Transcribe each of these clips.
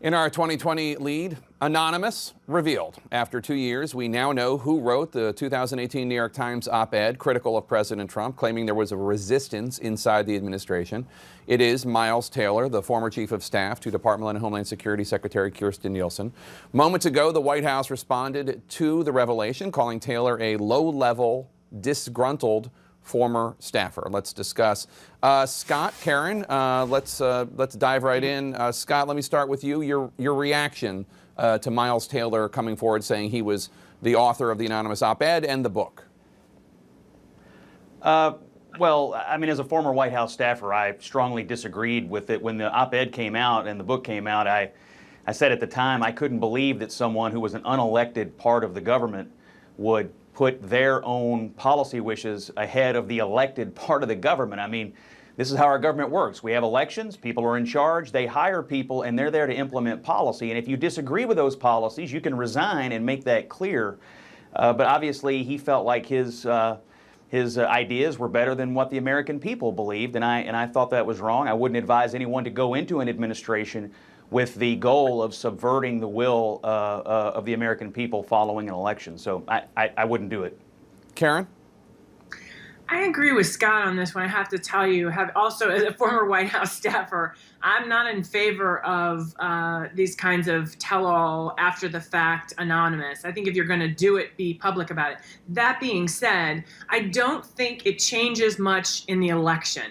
In our 2020 lead, Anonymous revealed. After 2 years, we now know who wrote the 2018 New York Times op-ed critical of President Trump, claiming there was a resistance inside the administration. It is Miles Taylor, the former chief of staff to Department of Homeland Security Secretary Kirstjen Nielsen. Moments ago, the White House responded to the revelation, calling Taylor a low-level, disgruntled former staffer. Let's discuss. Scott, Karen, let's dive right in. Scott, let me start with you. Your reaction to Miles Taylor coming forward saying he was the author of the anonymous op-ed and the book. Well, I mean, as a former White House staffer, I strongly disagreed with it. When the op-ed came out and the book came out, I said at the time I couldn't believe that someone who was an unelected part of the government would put their own policy wishes ahead of the elected part of the government. I mean, this is how our government works. We have elections, people are in charge, they hire people, and they're there to implement policy. And if you disagree with those policies, you can resign and make that clear. But obviously, he felt like his ideas were better than what the American people believed, and I thought that was wrong. I wouldn't advise anyone to go into an administration with the goal of subverting the will of the American people following an election. So I wouldn't do it. Karen? I agree with Scott on this one. I have to tell you, also as a former White House staffer, I'm not in favor of these kinds of tell-all after-the-fact anonymous. I think if you're going to do it, be public about it. That being said, I don't think it changes much in the election.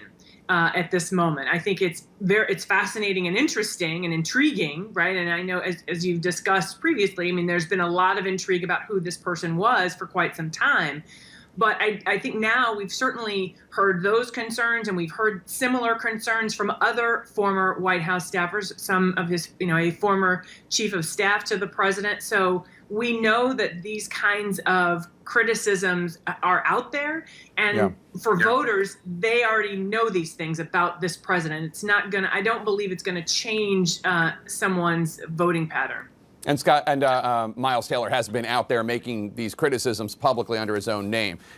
At this moment, I think it's fascinating and interesting and intriguing, right? And I know, as you've discussed previously, I mean, there's been a lot of intrigue about who this person was for quite some time. But I think now we've certainly heard those concerns, and we've heard similar concerns from other former White House staffers, some of his, a former chief of staff to the president. So we know that these kinds of criticisms are out there, and for voters, they already know these things about this president. It's not gonna, I don't believe it's gonna change someone's voting pattern. And Scott, and Miles Taylor has been out there making these criticisms publicly under his own name.